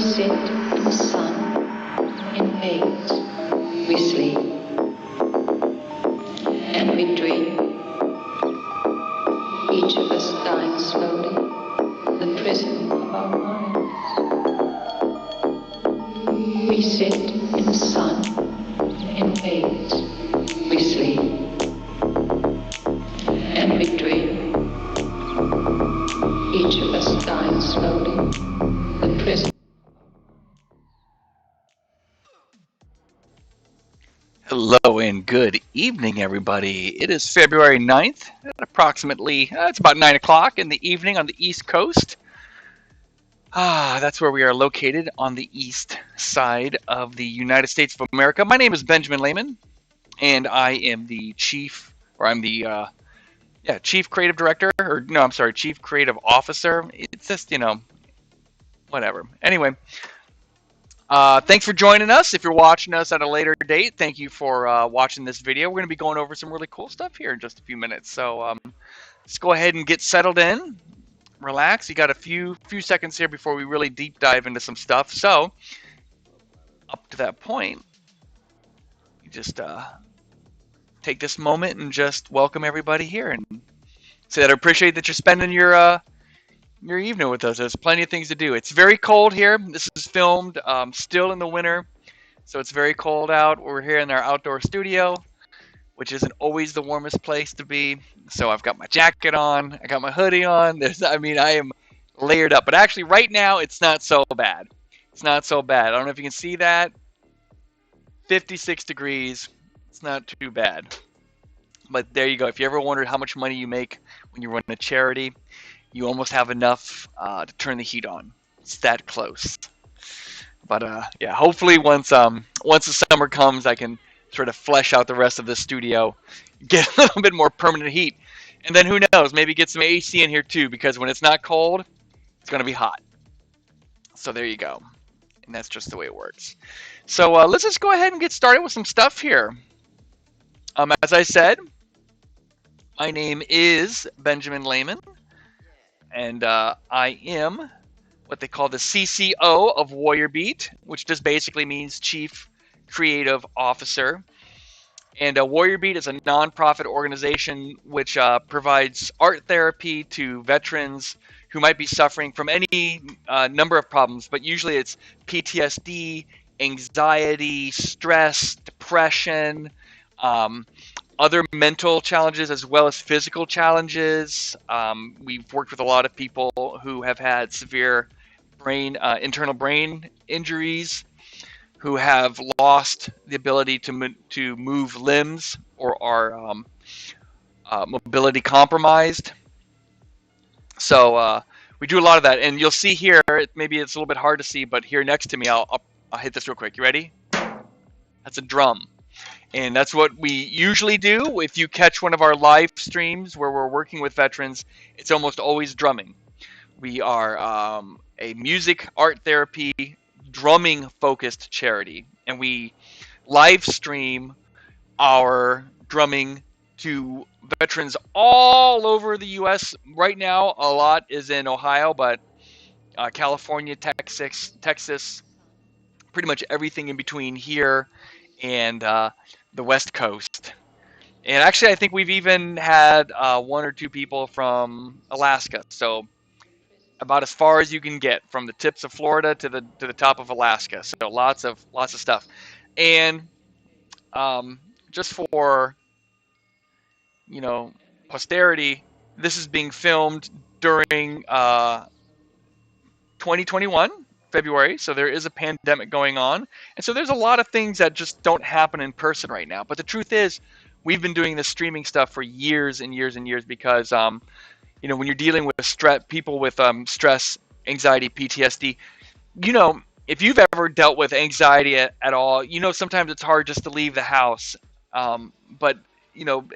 sit in the sun, in waves, we sleep, and we dream, each of us dying slowly, the prison of our minds. We sit in the sun, in waves, we sleep, and we dream, each of us dying slowly, the prison. Hello and good evening, everybody. It is February 9th at approximately, it's about 9 o'clock in the evening on the East Coast. That's where we are located on the east side of the United States of America. My name is Benjamin Lehman, and I am the chief, or I'm the, chief creative director, or no, I'm sorry, chief creative officer. It's just, whatever. Anyway, thanks for joining us. If you're watching us at a later date, thank you for watching this video. We're going to be going over some really cool stuff here in just a few minutes. So let's go ahead and get settled in. Relax. You got a few seconds here before we really deep dive into some stuff. So up to that point, you just take this moment and just welcome everybody here and say that I appreciate that you're spending your evening with us. There's plenty of things to do. It's very cold here. This is filmed still in the winter. So it's very cold out. We're here in our outdoor studio, which isn't always the warmest place to be. So I've got my jacket on. I got my hoodie on. I am layered up. But actually, right now, it's not so bad. It's not so bad. I don't know if you can see that. 56 degrees. It's not too bad. But there you go. If you ever wondered how much money you make when you run a charity, you almost have enough to turn the heat on. It's that close. But yeah, hopefully once the summer comes, I can sort of flesh out the rest of the studio, get a little bit more permanent heat, and then who knows, maybe get some AC in here too, because when it's not cold, it's going to be hot. So there you go, and that's just the way it works. So let's just go ahead and get started with some stuff here. As I said, my name is Benjamin Lehman, and I am what they call the CCO of Warrior Beat, which just basically means Chief Creative Officer. And Warrior Beat is a nonprofit organization which provides art therapy to veterans who might be suffering from any number of problems, but usually it's PTSD, anxiety, stress, depression, other mental challenges as well as physical challenges. We've worked with a lot of people who have had severe internal brain injuries, who have lost the ability to move limbs or are mobility compromised. So we do a lot of that, and you'll see here. Maybe it's a little bit hard to see, but here next to me, I'll hit this real quick. You ready? That's a drum. And that's what we usually do. If you catch one of our live streams where we're working with veterans, it's almost always drumming. We are a music, art therapy, drumming focused charity, and we live stream our drumming to veterans all over the U.S. Right now, a lot is in Ohio, but California, Texas, pretty much everything in between here and the West Coast. And actually, I think we've even had one or two people from Alaska. So about as far as you can get, from the tips of Florida to the top of Alaska. So lots of stuff. And just for posterity, this is being filmed during 2021 February. So there is a pandemic going on, and so there's a lot of things that just don't happen in person right now. But the truth is, we've been doing this streaming stuff for years and years and years because when you're dealing with people with stress, anxiety, PTSD, if you've ever dealt with anxiety at all, sometimes it's hard just to leave the house. But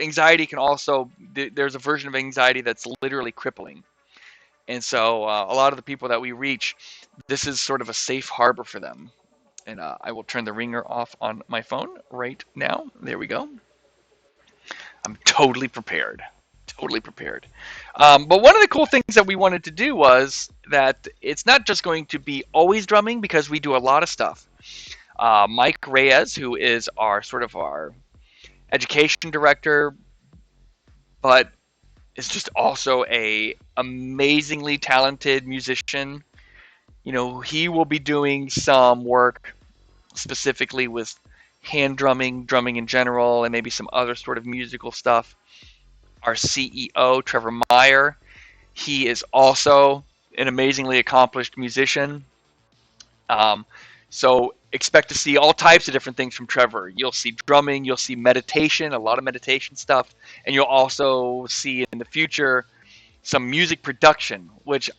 anxiety can also, there's a version of anxiety that's literally crippling. And so a lot of the people that we reach, this is sort of a safe harbor for them. And I will turn the ringer off on my phone right now. There we go. I'm totally prepared. totally prepared. But one of the cool things that we wanted to do was that it's not just going to be always drumming, because we do a lot of stuff. Mike Reyes, who is our education director, but is just also a amazingly talented musician. He will be doing some work specifically with hand drumming, drumming in general, and maybe some other sort of musical stuff. Our CEO, Trevor Meyer, he is also an amazingly accomplished musician. Um, so expect to see all types of different things from Trevor. You'll see drumming, you'll see meditation, a lot of meditation stuff, and you'll also see in the future some music production, which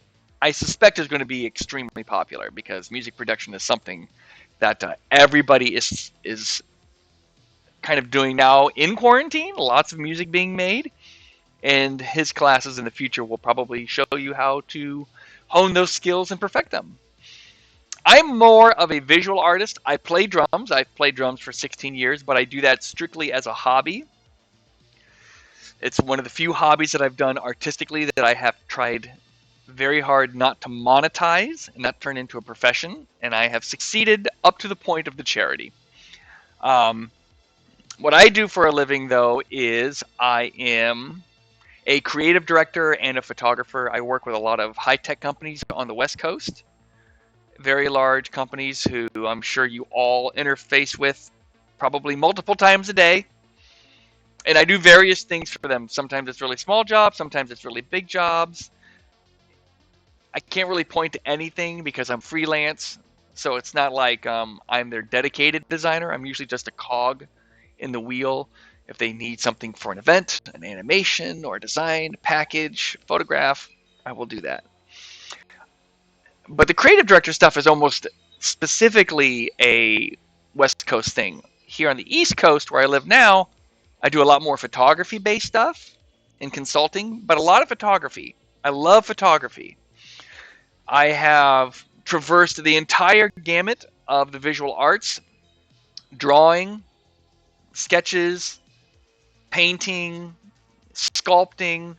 I suspect is going to be extremely popular, because music production is something that everybody is kind of doing now in quarantine. Lots of music being made, and his classes in the future will probably show you how to hone those skills and perfect them. I'm more of a visual artist. I play drums. I've played drums for 16 years, but I do that strictly as a hobby. It's one of the few hobbies that I've done artistically that I have tried very hard not to monetize and not turn into a profession, and I have succeeded up to the point of the charity. Um, what I do for a living, though, is I am a creative director and a photographer. I work with a lot of high-tech companies on the West Coast, very large companies who I'm sure you all interface with probably multiple times a day. And I do various things for them. Sometimes it's really small jobs, sometimes it's really big jobs. I can't really point to anything because I'm freelance. So it's not like I'm their dedicated designer. I'm usually just a cog in the wheel. If they need something for an event, an animation, or a design, package, photograph, I will do that. But the creative director stuff is almost specifically a West Coast thing. Here on the East Coast, where I live now, I do a lot more photography-based stuff and consulting, but a lot of photography. I love photography. I have traversed the entire gamut of the visual arts: drawing, sketches, painting, sculpting,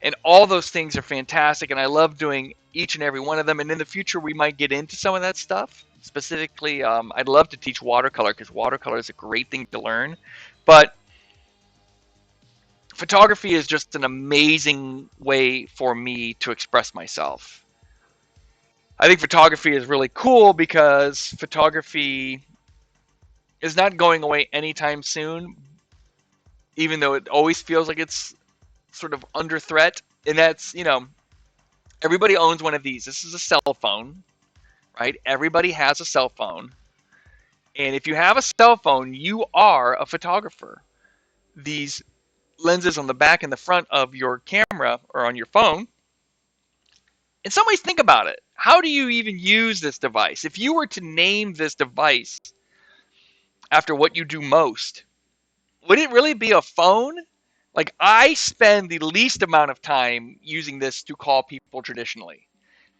and all those things are fantastic, and I love doing each and every one of them. And in the future, we might get into some of that stuff. Specifically, I'd love to teach watercolor, because watercolor is a great thing to learn. But photography is just an amazing way for me to express myself. I think photography is really cool because photography is not going away anytime soon, even though it always feels like it's sort of under threat. And that's, everybody owns one of these. This is a cell phone, right? Everybody has a cell phone. And if you have a cell phone, you are a photographer. These lenses on the back and the front of your camera or on your phone, in some ways, think about it. How do you even use this device? If you were to name this device after what you do most, would it really be a phone? Like, I spend the least amount of time using this to call people traditionally.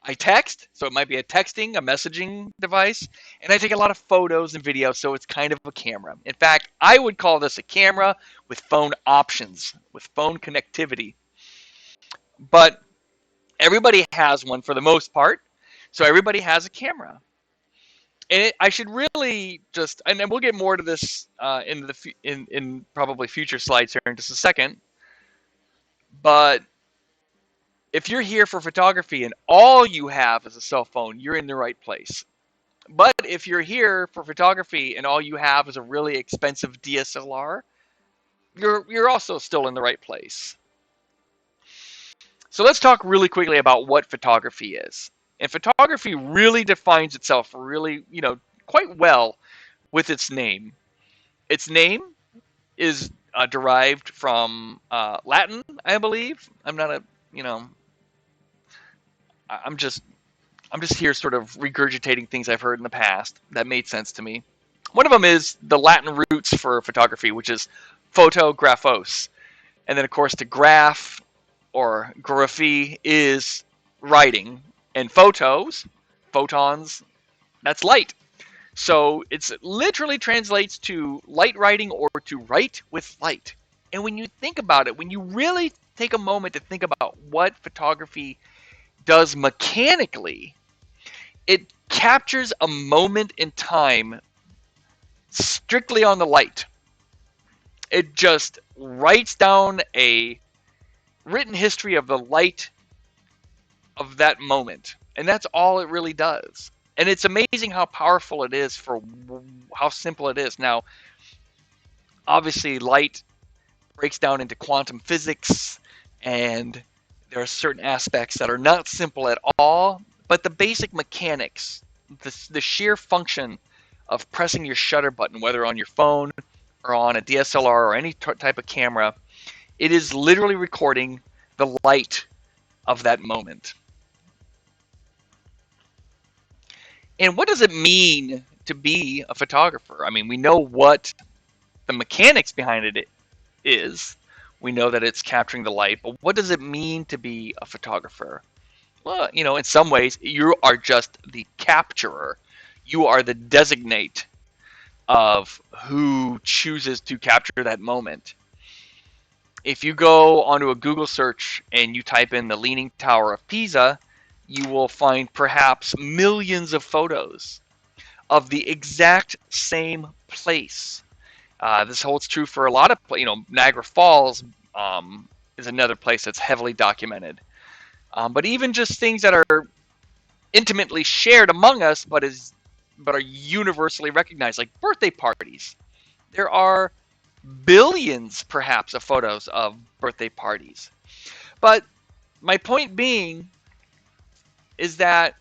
I text, so it might be a messaging device, and I take a lot of photos and videos, so it's kind of a camera. In fact, I would call this a camera with phone options, with phone connectivity. But everybody has one for the most part, so everybody has a camera. And I should really just, and then we'll get more to this in probably future slides here in just a second. But if you're here for photography and all you have is a cell phone, you're in the right place. But if you're here for photography and all you have is a really expensive DSLR, you're also still in the right place. So let's talk really quickly about what photography is. And photography really defines itself really, quite well with its name. Its name is derived from Latin, I believe. I'm not a, I'm just here sort of regurgitating things I've heard in the past that made sense to me. One of them is the Latin roots for photography, which is photographos. And then, of course, to graph or graphy is writing. And photons, that's light. So it literally translates to light writing or to write with light. And when you think about it, when you really take a moment to think about what photography does mechanically, it captures a moment in time strictly on the light. It just writes down a written history of the light of that moment. And that's all it really does. And it's amazing how powerful it is for how simple it is. Now, obviously, light breaks down into quantum physics, and there are certain aspects that are not simple at all. But the basic mechanics, the sheer function of pressing your shutter button, whether on your phone or on a DSLR or any type of camera, it is literally recording the light of that moment. And what does it mean to be a photographer? I mean, we know what the mechanics behind it is. We know that it's capturing the light, but what does it mean to be a photographer? Well, in some ways, you are just the capturer. You are the designate of who chooses to capture that moment. If you go onto a Google search and you type in the Leaning Tower of Pisa, you will find perhaps millions of photos of the exact same place. This holds true for a lot of, Niagara Falls is another place that's heavily documented. But even just things that are intimately shared among us, but are universally recognized, like birthday parties. There are billions, perhaps, of photos of birthday parties. But my point being is that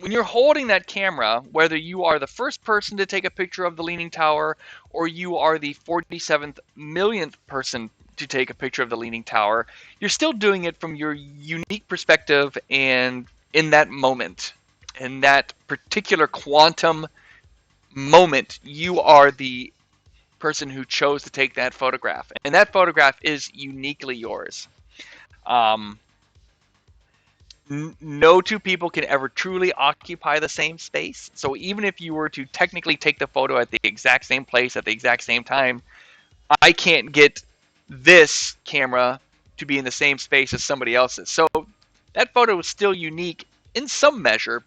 when you're holding that camera, whether you are the first person to take a picture of the Leaning Tower or you are the 47th millionth person to take a picture of the Leaning Tower, you're still doing it from your unique perspective and in that moment. In that particular quantum moment, you are the person who chose to take that photograph. And that photograph is uniquely yours. Um, no two people can ever truly occupy the same space. So even if you were to technically take the photo at the exact same place at the exact same time, I can't get this camera to be in the same space as somebody else's. So that photo is still unique in some measure.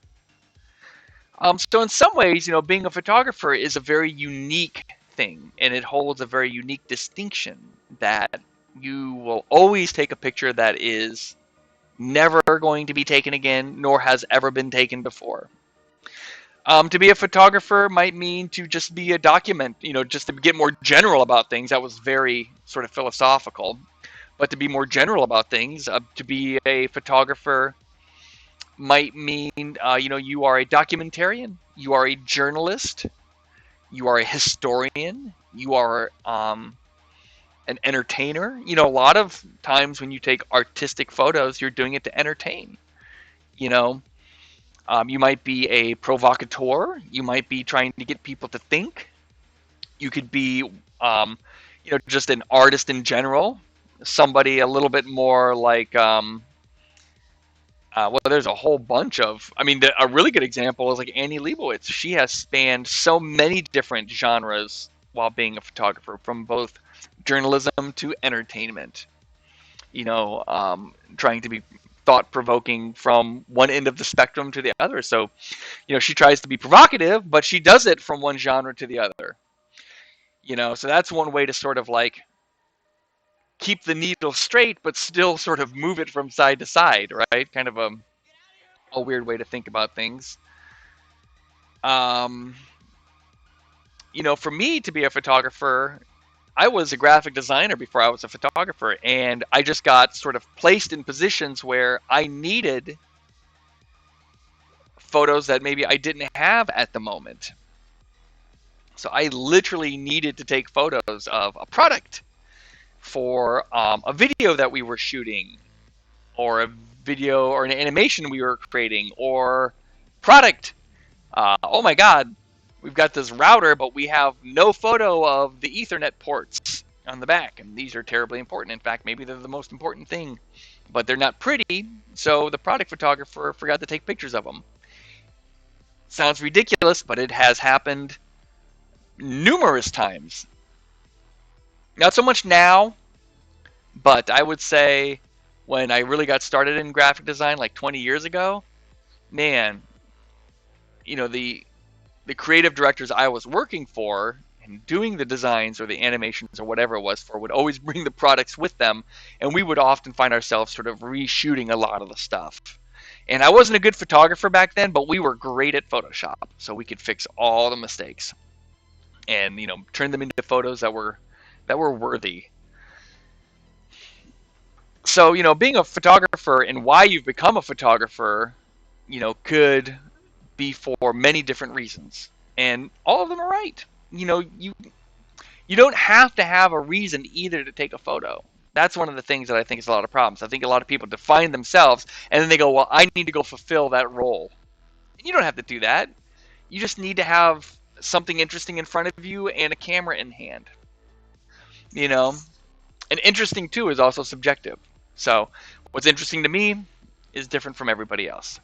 So in some ways, being a photographer is a very unique thing, and it holds a very unique distinction that you will always take a picture that is never going to be taken again, nor has ever been taken before. To be a photographer might mean to just be a document, just to get more general about things. That was very sort of philosophical. But to be more general about things, to be a photographer might mean, you are a documentarian, you are a journalist, you are a historian, you are an entertainer. A lot of times when you take artistic photos, you're doing it to entertain. You know, you might be a provocateur. You might be trying to get people to think. You could be, just an artist in general. Somebody a little bit more like, well, there's a whole bunch of. I mean, a really good example is like Annie Leibovitz. She has spanned so many different genres while being a photographer, from both journalism to entertainment. Trying to be thought provoking from one end of the spectrum to the other. So, she tries to be provocative, but she does it from one genre to the other. So that's one way to sort of like keep the needle straight, but still sort of move it from side to side, right? Kind of a weird way to think about things. Um, for me to be a photographer, I was a graphic designer before I was a photographer, and I just got sort of placed in positions where I needed photos that maybe I didn't have at the moment. So I literally needed to take photos of a product for a video that we were shooting, or a video or an animation we were creating, or product. Oh my God, we've got this router, but we have no photo of the Ethernet ports on the back, and these are terribly important. In fact, maybe they're the most important thing, but they're not pretty, so the product photographer forgot to take pictures of them. Sounds ridiculous, but it has happened numerous times. Not so much now, But I would say when I really got started in graphic design like 20 years ago, man, the creative directors I was working for and doing the designs or the animations or whatever it was for would always bring the products with them, and we would often find ourselves sort of reshooting a lot of the stuff. And I wasn't a good photographer back then, but we were great at Photoshop, so we could fix all the mistakes and turn them into photos that were worthy. So being a photographer and why you've become a photographer, could be for many different reasons, and all of them are right. You don't have to have a reason either to take a photo. That's one of the things that I think is a lot of problems. I think a lot of people define themselves and then they go, well, I need to go fulfill that role. And you don't have to do that. You just need to have something interesting in front of you and a camera in hand. You know, and interesting too is also subjective. So what's interesting to me is different from everybody else.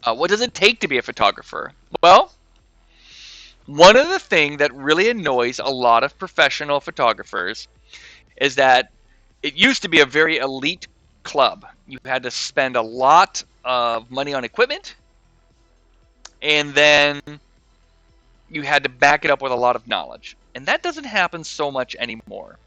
What does it take to be a photographer? Well, one of the things that really annoys a lot of professional photographers is that it used to be a very elite club. You had to spend a lot of money on equipment, and then you had to back it up with a lot of knowledge. And that doesn't happen so much anymore.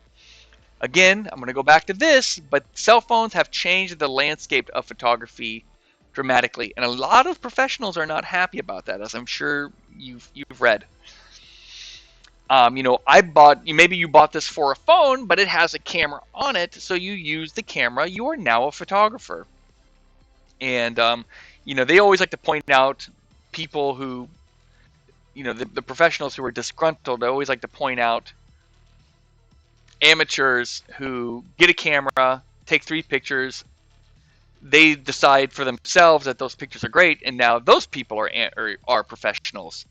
Again, I'm going to go back to this, but cell phones have changed the landscape of photography dramatically, and a lot of professionals are not happy about that, as I'm sure you've read. I bought, maybe you bought this for a phone, but it has a camera on it, so you use the camera. You are now a photographer. And, they always like to point out people who, the professionals who are disgruntled, they always like to point out amateurs who get a camera, take 3 pictures, they decide for themselves that those pictures are great, and now those people are professionals.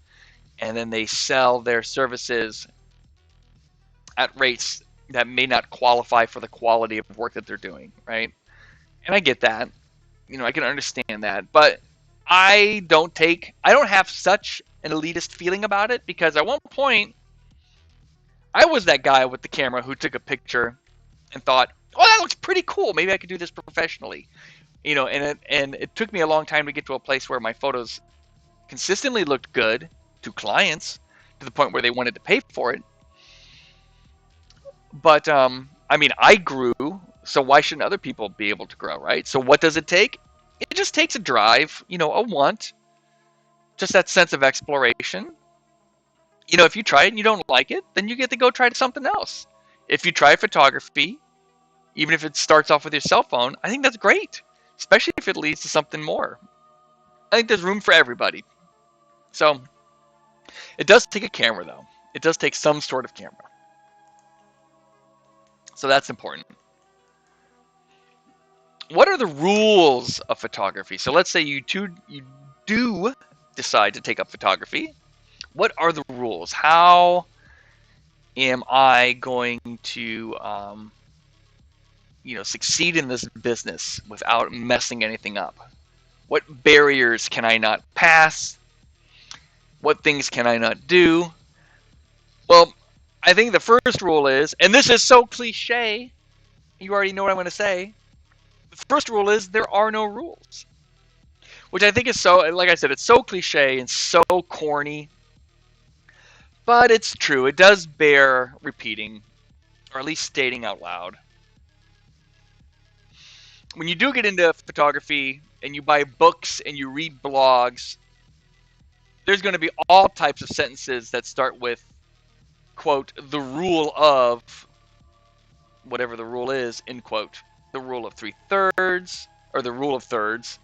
And then they sell their services at rates that may not qualify for the quality of work that they're doing, right? And I get that. I can understand that. But I don't have such an elitist feeling about it, because at one point I was that guy with the camera who took a picture and thought, "Oh, that looks pretty cool. Maybe I could do this professionally." And it took me a long time to get to a place where my photos consistently looked good to clients, to the point where they wanted to pay for it. But I grew, so why shouldn't other people be able to grow, right? So what does it take? It just takes a drive, a want, just that sense of exploration. If you try it and you don't like it, then you get to go try something else. If you try photography, even if it starts off with your cell phone, I think that's great, especially if it leads to something more. I think there's room for everybody. So it does take a camera, though. It does take some sort of camera. So that's important. What are the rules of photography? So let's say you do decide to take up photography. What are the rules? How am I going to, succeed in this business without messing anything up? What barriers can I not pass? What things can I not do? Well, I think the first rule is, and this is so cliche, you already know what I'm going to say. The first rule is there are no rules. Which I think is so, like I said, it's so cliche and so corny. But it's true. It does bear repeating, or at least stating out loud. When you do get into photography and you buy books and you read blogs, there's going to be all types of sentences that start with, quote, the rule of whatever the rule is, end quote. The rule of 3/3, or the rule of thirds.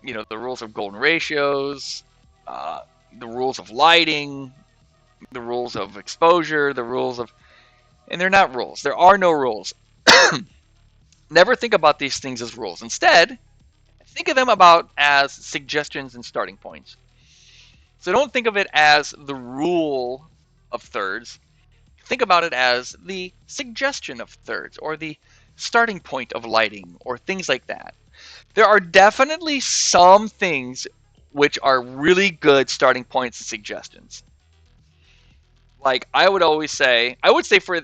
The rules of golden ratios, the rules of lighting, the rules of exposure, and they're not rules. There are no rules. Never think about these things as rules. Instead, think of them as suggestions and starting points. So don't think of it as the rule of thirds. Think about it as the suggestion of thirds, or the starting point of lighting, or things like that. There are definitely some things which are really good starting points and suggestions. Like I would say for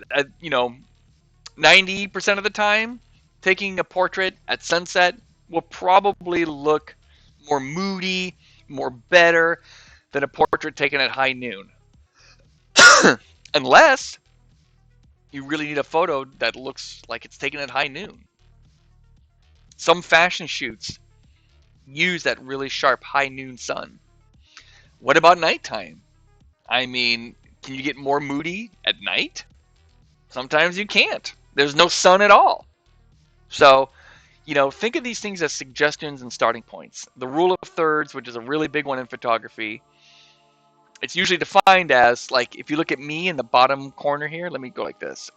90% of the time, taking a portrait at sunset will probably look more moody, more better than a portrait taken at high noon. Unless you really need a photo that looks like it's taken at high noon. Some fashion shoots use that really sharp high noon sun. What about nighttime? I mean, can you get more moody at night? Sometimes you can't. There's no sun at all. So, think of these things as suggestions and starting points. The rule of thirds, which is a really big one in photography, it's usually defined as, like, if you look at me in the bottom corner here, let me go like this.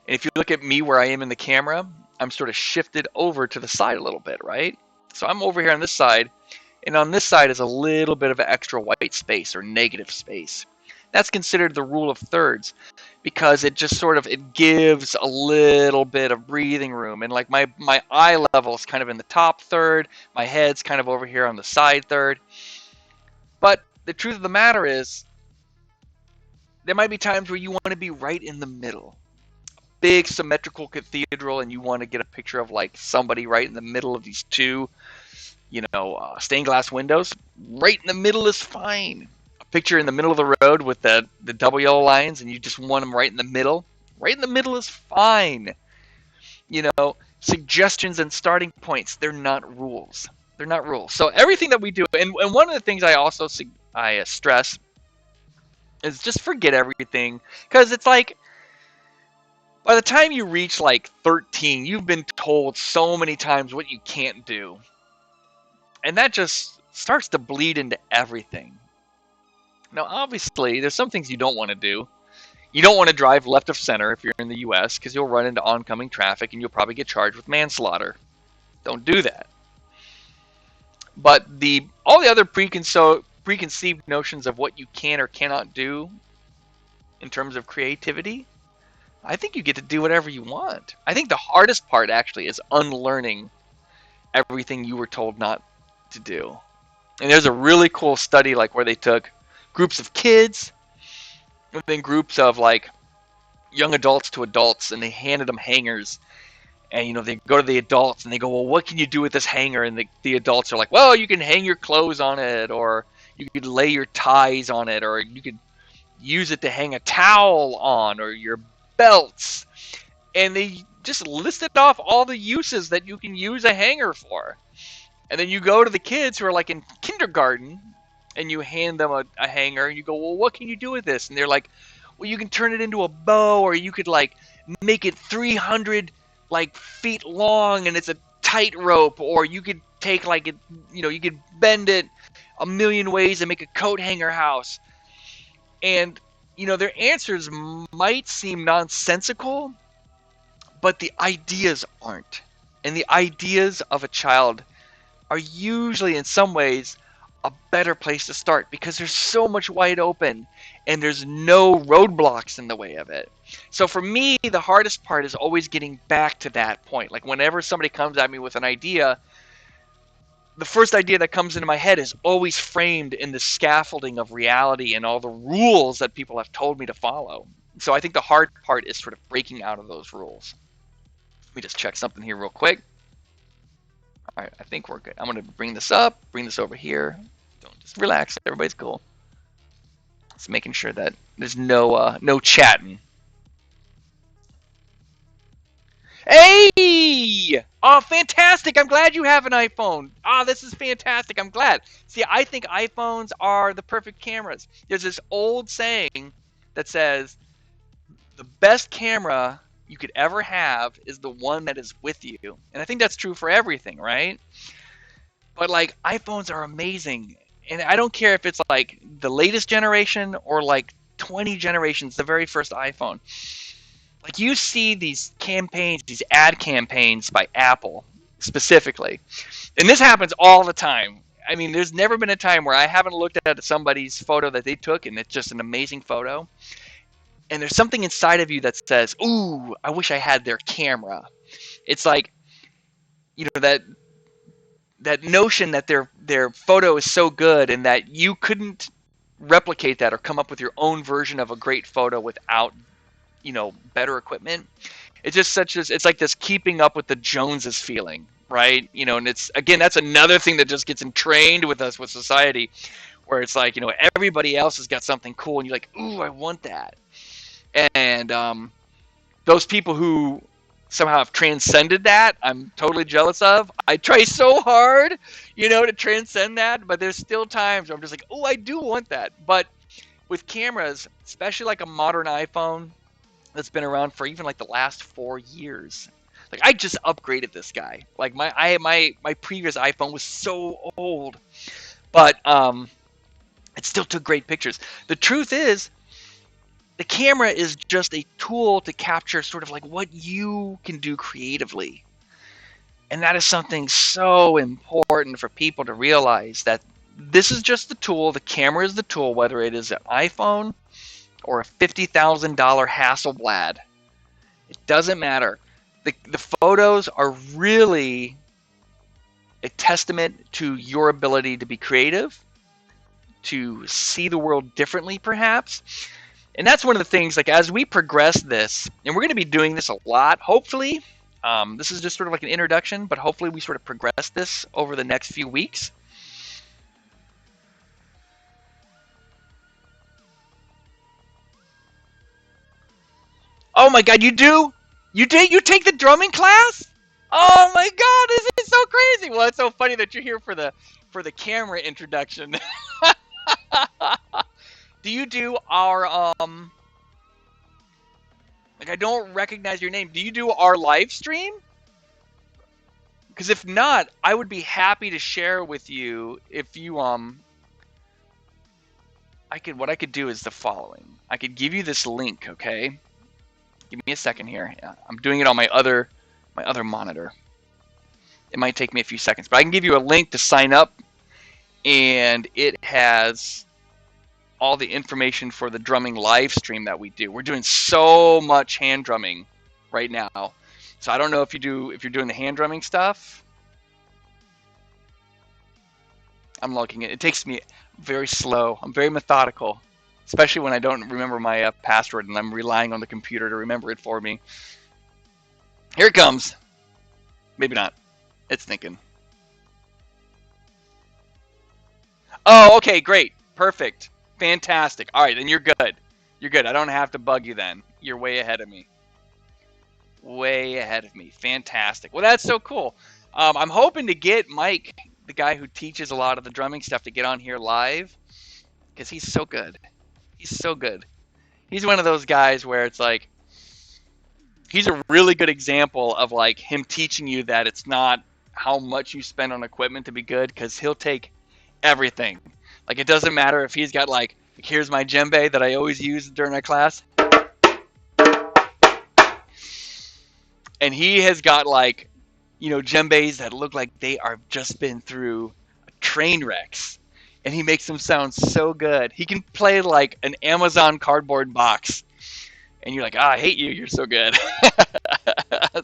And if you look at me where I am in the camera, I'm sort of shifted over to the side a little bit, right? So I'm over here on this side, and on this side is a little bit of extra white space or negative space. That's considered the rule of thirds because it just sort of it gives a little bit of breathing room. And like my eye level is kind of in the top third, my head's kind of over here on the side third. But the truth of the matter is there might be times where you want to be right in the middle. Big symmetrical cathedral, and you want to get a picture of like somebody right in the middle of these two, stained glass windows. Right in the middle is fine. A picture in the middle of the road with the double yellow lines, and you just want them right in the middle. Right in the middle is fine. Suggestions and starting points, they're not rules. They're not rules. So everything that we do, and one of the things I also stress is just forget everything, because it's like by the time you reach like 13, you've been told so many times what you can't do. And that just starts to bleed into everything. Now, obviously, there's some things you don't want to do. You don't want to drive left of center if you're in the US because you'll run into oncoming traffic and you'll probably get charged with manslaughter. Don't do that. But all the other preconceived notions of what you can or cannot do in terms of creativity, I think you get to do whatever you want. I think the hardest part actually is unlearning everything you were told not to do. And there's a really cool study like where they took groups of kids and then groups of like young adults to adults, and they handed them hangers. And they go to the adults and they go, well, what can you do with this hanger? And the adults are like, well, you can hang your clothes on it, or you could lay your ties on it, or you could use it to hang a towel on, or your belts. And they just listed off all the uses that you can use a hanger for. And then you go to the kids who are like in kindergarten and you hand them a hanger and you go, well, what can you do with this? And they're like, well, you can turn it into a bow, or you could like make it 300 like feet long and it's a tightrope, or you could take like it, you could bend it a million ways and make a coat hanger house. And their answers might seem nonsensical, but the ideas aren't. And the ideas of a child are usually in some ways a better place to start because there's so much wide open and there's no roadblocks in the way of it. So for me, the hardest part is always getting back to that point. Like whenever somebody comes at me with an idea, the first idea that comes into my head is always framed in the scaffolding of reality and all the rules that people have told me to follow. So I think the hard part is sort of breaking out of those rules. Let me just check something here real quick. All right, I think we're good. I'm going to bring this up, bring this over here. Don't just relax. Everybody's cool. Just making sure that there's no chatting. Hey! Oh, fantastic. I'm glad you have an iPhone. Ah, this is fantastic. I'm glad. See, I think iPhones are the perfect cameras. There's this old saying that says the best camera you could ever have is the one that is with you. And I think that's true for everything, right? But like iPhones are amazing. And I don't care if it's like the latest generation or like 20 generations, the very first iPhone. Like you see these campaigns, these ad campaigns by Apple specifically. And this happens all the time. I mean, there's never been a time where I haven't looked at somebody's photo that they took and it's just an amazing photo. And there's something inside of you that says, ooh, I wish I had their camera. It's like, that notion that their photo is so good and that you couldn't replicate that or come up with your own version of a great photo without better equipment. It's just it's like this keeping up with the Joneses feeling, right? And it's, again, that's another thing that just gets entrained with us, with society, where it's like, everybody else has got something cool and you're like, ooh, I want that. And those people who somehow have transcended that, I'm totally jealous of. I try so hard, to transcend that, but there's still times where I'm just like, oh, I do want that. But with cameras, especially like a modern iPhone that's been around for even like the last 4 years, like I just upgraded this guy. Like my previous iPhone was so old, but it still took great pictures. The truth is, the camera is just a tool to capture sort of like what you can do creatively. And that is something so important for people to realize, that this is just the tool. The camera is the tool, whether it is an iPhone or a $50,000 Hasselblad. It doesn't matter. The photos are really a testament to your ability to be creative, to see the world differently, perhaps. And that's one of the things, like, as we progress this, and we're going to be doing this a lot, hopefully. This is just sort of like an introduction, but hopefully we sort of progress this over the next few weeks. Oh my God, you do? You did? You take the drumming class? Oh my God, this is so crazy. Well, it's so funny that you're here for the camera introduction. Do you do our like, I don't recognize your name. Do you do our live stream? Because if not, I would be happy to share with you. If you what I could do is the following. I could give you this link, okay? Give me a second here. Yeah, I'm doing it on my other monitor. It might take me a few seconds, but I can give you a link to sign up, and it has all the information for the drumming live stream that we do. We're doing so much hand drumming right now. So I don't know if you're doing the hand drumming stuff. I'm logging it. It takes me very slow. I'm very methodical, especially when I don't remember my password and I'm relying on the computer to remember it for me. Here it comes. Maybe not. It's thinking. Oh, okay, great. Perfect. Fantastic. All right, then you're good. You're good. I don't have to bug you then. You're way ahead of me. Way ahead of me. Fantastic. Well, that's so cool. I'm hoping to get Mike, the guy who teaches a lot of the drumming stuff, to get on here live, because he's so good. He's so good. He's one of those guys where it's like, he's a really good example of like him teaching you that it's not how much you spend on equipment to be good, because he'll take everything. Like, it doesn't matter if he's got like here's my djembe that I always use during our class. And he has got like, djembes that look like they are just been through train wrecks. And he makes them sound so good. He can play like an Amazon cardboard box. And you're like, I hate you. You're so good.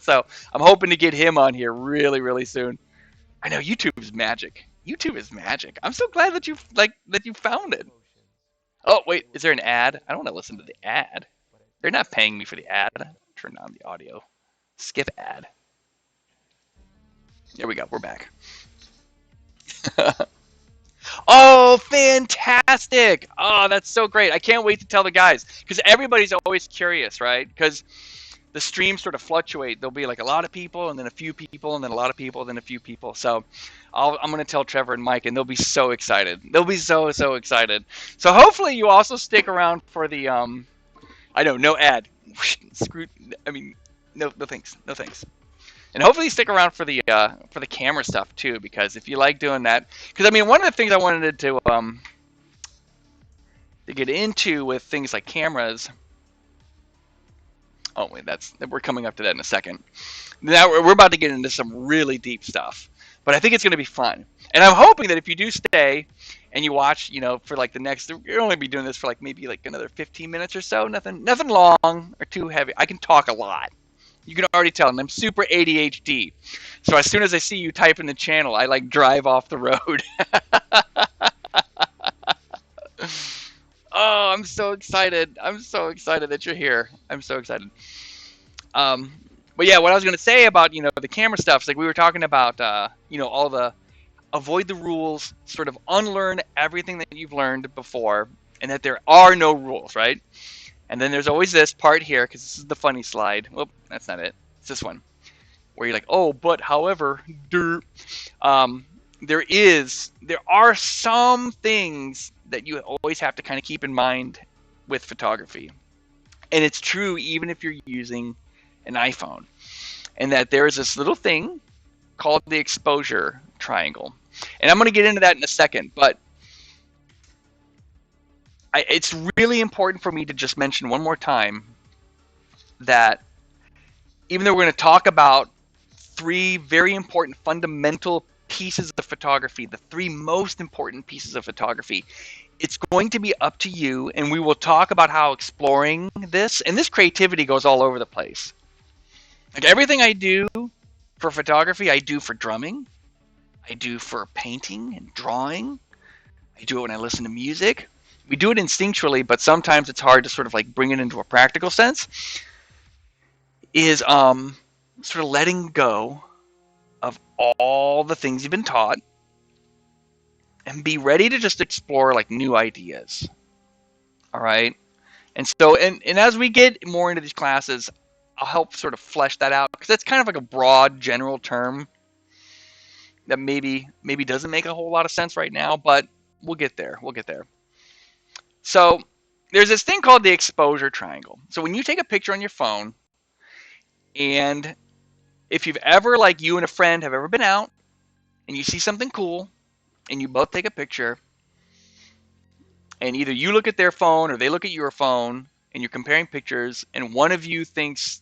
So I'm hoping to get him on here really, really soon. I know YouTube is magic. YouTube is magic. I'm so glad that you found it. Oh, wait, is there an ad? I don't want to listen to the ad. They're not paying me for the ad. Turn on the audio. Skip ad. There we go. We're back. Oh, fantastic. Oh, that's so great. I can't wait to tell the guys, because everybody's always curious, right? Because the streams sort of fluctuate. There'll be like a lot of people, and then a few people, and then a lot of people, and then a few people. So I'm going to tell Trevor and Mike, and they'll be so excited. They'll be so, so excited. So hopefully you also stick around for the, I know, no ad. Screw, I mean, no thanks. No thanks. And hopefully you stick around for the camera stuff too, because if you like doing that, because I mean, one of the things I wanted to get into with things like cameras. Oh wait, we're coming up to that in a second. Now we're about to get into some really deep stuff, but I think it's going to be fun. And I'm hoping that if you do stay and you watch, for like the next, you'll only be doing this for like maybe like another 15 minutes or so. Nothing long or too heavy. I can talk a lot. You can already tell, and I'm super ADHD. So as soon as I see you type in the channel, I like drive off the road. Oh, I'm so excited. I'm so excited that you're here. I'm so excited. Um, but yeah, what I was going to say about, the camera stuff is like we were talking about, all the avoid the rules, sort of unlearn everything that you've learned before, and that there are no rules, right? And then there's always this part here, because this is the funny slide. Whoop, that's not it. It's this one, where you're like, oh, but however, um, there are some things that you always have to kind of keep in mind with photography. And it's true even if you're using an iPhone. And that there is this little thing called the exposure triangle. And I'm going to get into that in a second, but it's really important for me to just mention one more time that even though we're going to talk about three very important fundamental pieces of photography, the three most important pieces of photography, it's going to be up to you, and we will talk about how exploring this, and this creativity goes all over the place. Like everything I do for photography, I do for drumming, I do for painting and drawing, I do it when I listen to music. We do it instinctually, but sometimes it's hard to sort of like bring it into a practical sense, is sort of letting go of all the things you've been taught and be ready to just explore like new ideas. All right. And so, and as we get more into these classes, I'll help sort of flesh that out because that's kind of like a broad general term that maybe doesn't make a whole lot of sense right now, but we'll get there. We'll get there. So there's this thing called the exposure triangle. So when you take a picture on your phone, and if you've ever, like you and a friend have ever been out and you see something cool and you both take a picture, and either you look at their phone or they look at your phone and you're comparing pictures, and one of you thinks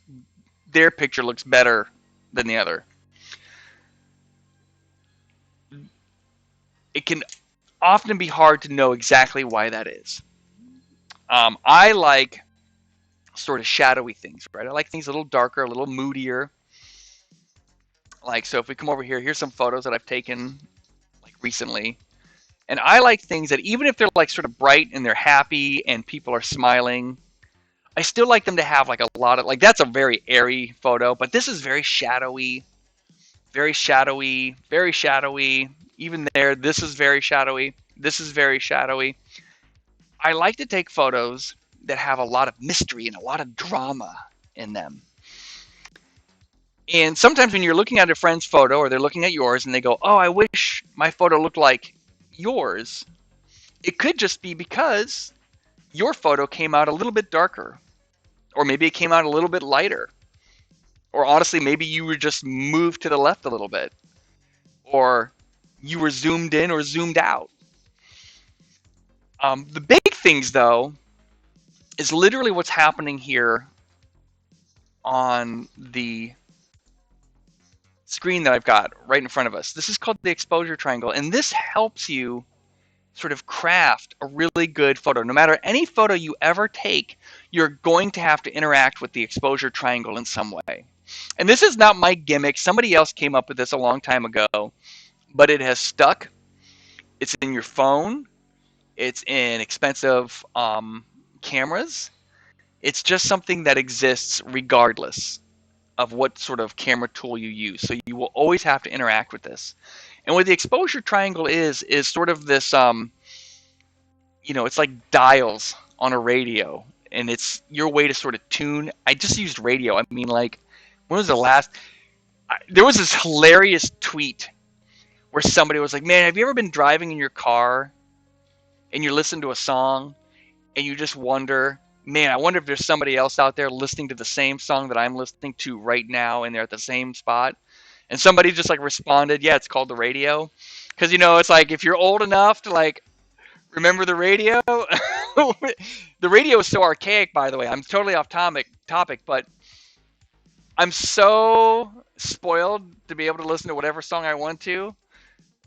their picture looks better than the other, it can often be hard to know exactly why that is. I like sort of shadowy things, right? I like things a little darker, a little moodier. Like, so if we come over here, here's some photos that I've taken like recently. And I like things that even if they're like sort of bright and they're happy and people are smiling, I still like them to have like a lot of, like, that's a very airy photo, but this is very shadowy, very shadowy, very shadowy. Even there, this is very shadowy. This is very shadowy. I like to take photos that have a lot of mystery and a lot of drama in them. And sometimes when you're looking at a friend's photo or they're looking at yours and they go, oh, I wish my photo looked like yours, it could just be because your photo came out a little bit darker, or maybe it came out a little bit lighter, or honestly, maybe you were just moved to the left a little bit, or you were zoomed in or zoomed out. The big things, though, is literally what's happening here on the screen that I've got right in front of us. This is called the exposure triangle, and this helps you sort of craft a really good photo. No matter any photo you ever take, you're going to have to interact with the exposure triangle in some way. And this is not my gimmick. Somebody else came up with this a long time ago, but it has stuck. It's in your phone. It's in expensive cameras. It's just something that exists regardless of what sort of camera tool you use. So you will always have to interact with this. And what the exposure triangle is sort of this, it's like dials on a radio, and it's your way to sort of tune. I just used radio. I mean, like, when was the last? There was this hilarious tweet where somebody was like, man, have you ever been driving in your car and you listen to a song and you just wonder, man, I wonder if there's somebody else out there listening to the same song that I'm listening to right now, and they're at the same spot. And somebody just like responded, yeah, it's called the radio. Because, it's like if you're old enough to like remember the radio, the radio is so archaic, by the way. I'm totally off topic, but I'm so spoiled to be able to listen to whatever song I want to.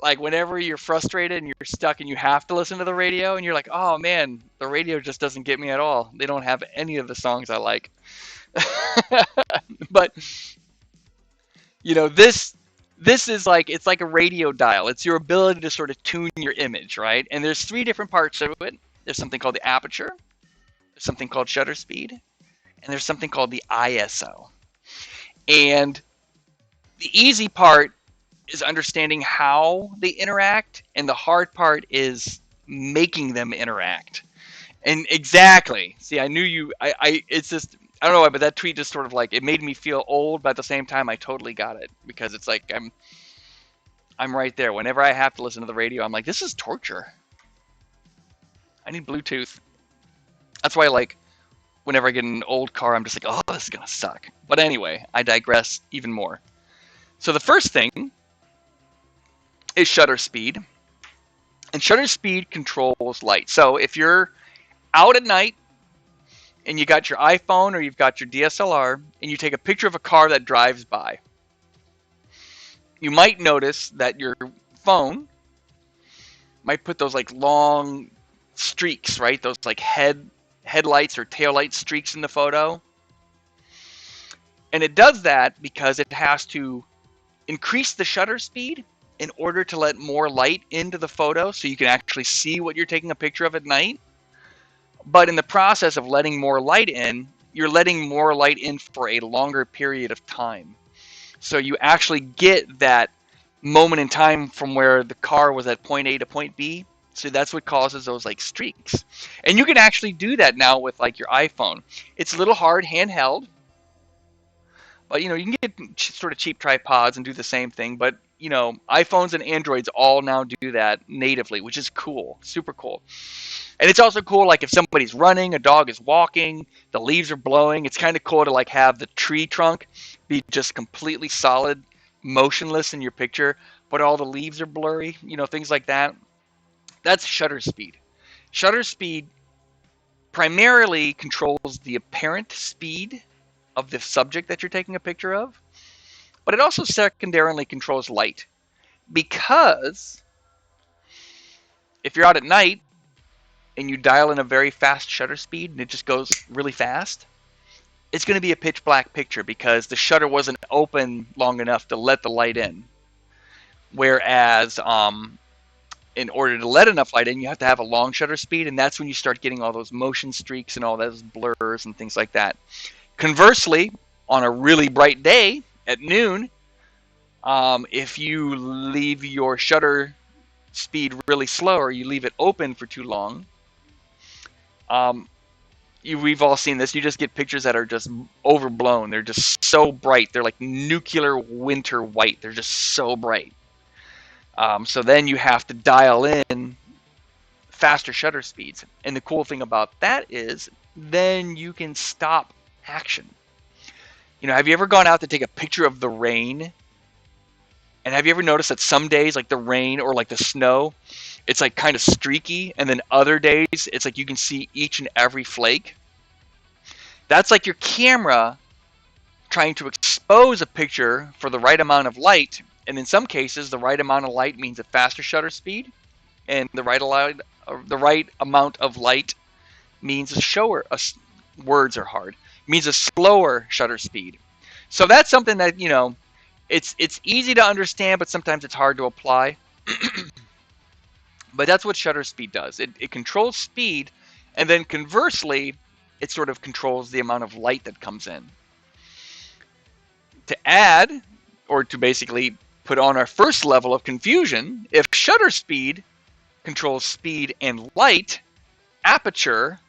Like whenever you're frustrated and you're stuck and you have to listen to the radio and you're like, oh man, the radio just doesn't get me at all. They don't have any of the songs I like. But this is like, it's like a radio dial. It's your ability to sort of tune your image, right? And there's three different parts of it. There's something called the aperture, There's something called shutter speed, and there's something called the ISO. And the easy part is understanding how they interact, and the hard part is making them interact. And exactly. See, I knew you. It's just, I don't know why, but that tweet just sort of like, it made me feel old, but at the same time, I totally got it, because it's like I'm right there. Whenever I have to listen to the radio, I'm like, this is torture. I need Bluetooth. That's why, like, whenever I get in an old car, I'm just like, oh, this is gonna suck. But anyway, I digress even more. So the first thing is shutter speed, and shutter speed controls light. So if you're out at night and you got your iPhone or you've got your DSLR and you take a picture of a car that drives by, you might notice that your phone might put those like long streaks, right? Those like headlights or taillight streaks in the photo. And it does that because it has to increase the shutter speed in order to let more light into the photo so you can actually see what you're taking a picture of at night. But in the process of letting more light in, you're letting more light in for a longer period of time. So you actually get that moment in time from where the car was at point A to point B. So that's what causes those like streaks. And you can actually do that now with like your iPhone. It's a little hard handheld, but you know, you can get sort of cheap tripods and do the same thing. But you know, iPhones and Androids all now do that natively, which is cool, super cool. And it's also cool, like if somebody's running, a dog is walking, the leaves are blowing. It's kind of cool to like have the tree trunk be just completely solid, motionless in your picture, but all the leaves are blurry, you know, things like that. That's shutter speed. Shutter speed primarily controls the apparent speed of the subject that you're taking a picture of, but it also secondarily controls light. Because if you're out at night and you dial in a very fast shutter speed and it just goes really fast, it's going to be a pitch black picture because the shutter wasn't open long enough to let the light in. Whereas in order to let enough light in, you have to have a long shutter speed, and that's when you start getting all those motion streaks and all those blurs and things like that. Conversely, on a really bright day at noon, if you leave your shutter speed really slow or you leave it open for too long, we've all seen this. You just get pictures that are just overblown. They're just so bright. They're like nuclear winter white. They're just so bright. So then you have to dial in faster shutter speeds. And the cool thing about that is then you can stop action. You know, have you ever gone out to take a picture of the rain? And have you ever noticed that some days, like the rain or like the snow, it's like kind of streaky, and then other days it's like you can see each and every flake? That's like your camera trying to expose a picture for the right amount of light, and in some cases the right amount of light means a faster shutter speed, and the right amount of light means words are hard, means a slower shutter speed. So that's something that, you know, it's easy to understand, but sometimes it's hard to apply. But that's what shutter speed does. It controls speed, and then conversely, it sort of controls the amount of light that comes in. To add, or to basically put on our first level of confusion, if shutter speed controls speed and light, aperture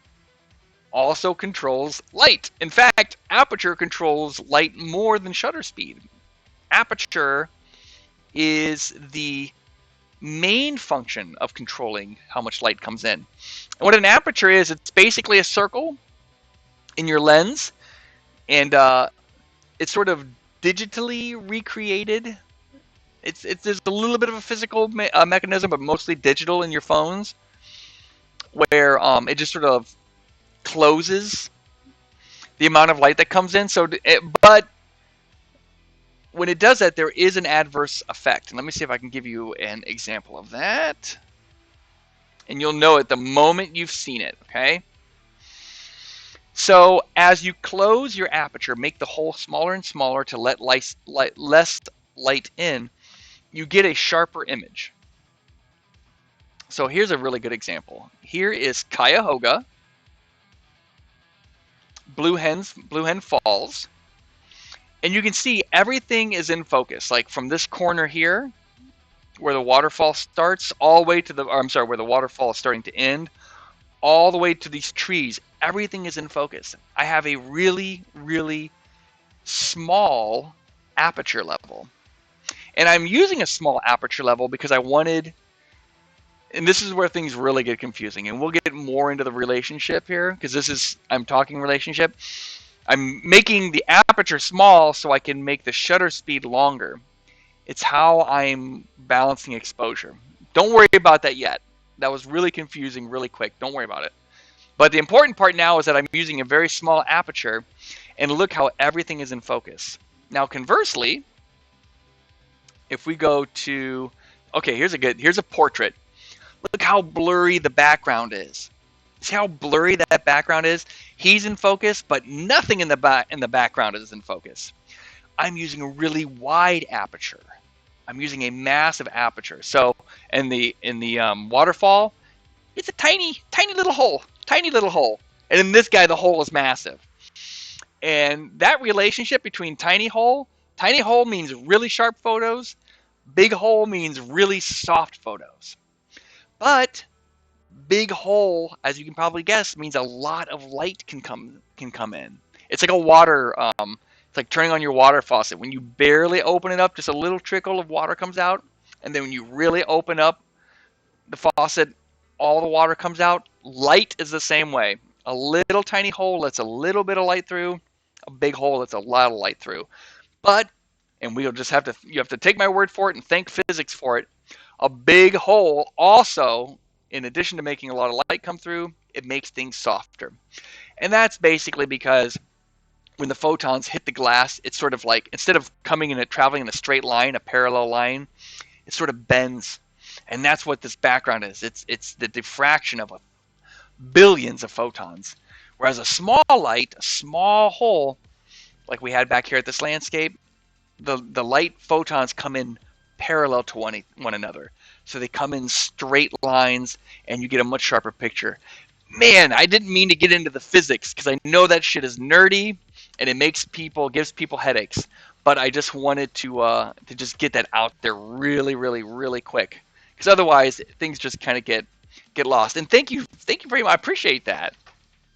also controls light. In fact, aperture controls light more than shutter speed. Aperture is the main function of controlling how much light comes in. And what an aperture is, it's basically a circle in your lens, and it's sort of digitally recreated. There's a little bit of a physical mechanism, but mostly digital in your phones, where it just sort of closes the amount of light that comes in. But when it does that, there is an adverse effect. And let me see if I can give you an example of that. And you'll know it the moment you've seen it, okay? So as you close your aperture, make the hole smaller and smaller to let less light in, you get a sharper image. So here's a really good example. Here is Cuyahoga Blue Hen Falls, and you can see everything is in focus. Like from this corner here, where the waterfall starts, all the way to the, or I'm sorry, where the waterfall is starting to end, all the way to these trees, everything is in focus. I have a really, really small aperture level. And I'm using a small aperture level because I wanted, and this is where things really get confusing, and we'll get more into the relationship here because this is, I'm talking relationship. I'm making the aperture small so I can make the shutter speed longer. It's how I'm balancing exposure. Don't worry about that yet. That was really confusing really quick. Don't worry about it. But the important part now is that I'm using a very small aperture, and look how everything is in focus. Now, conversely, if we go to, okay, here's a portrait. Look how blurry the background is. See how blurry that background is? He's in focus, but nothing in the background is in focus. I'm using a really wide aperture. I'm using a massive aperture. So in the waterfall, it's a tiny little hole, And in this guy, the hole is massive. And that relationship between tiny hole means really sharp photos. Big hole means really soft photos. But big hole, as you can probably guess, means a lot of light can come in. It's like a water, it's like turning on your water faucet. When you barely open it up, just a little trickle of water comes out. And then when you really open up the faucet, all the water comes out. Light is the same way. A little tiny hole lets a little bit of light through. A big hole lets a lot of light through. But, and we'll just have to, you have to take my word for it and thank physics for it. A big hole also, in addition to making a lot of light come through, it makes things softer. And that's basically because when the photons hit the glass, it's sort of like, instead of traveling in a straight line, a parallel line, it sort of bends. And that's what this background is. It's the diffraction of billions of photons. Whereas a small light, a small hole, like we had back here at this landscape, the light photons come in parallel to one another. So they come in straight lines and you get a much sharper picture. Man, I didn't mean to get into the physics because I know that shit is nerdy and it gives people headaches. But I just wanted to just get that out there really, really, really quick. Because otherwise things just kind of get lost. And thank you very much. I appreciate that.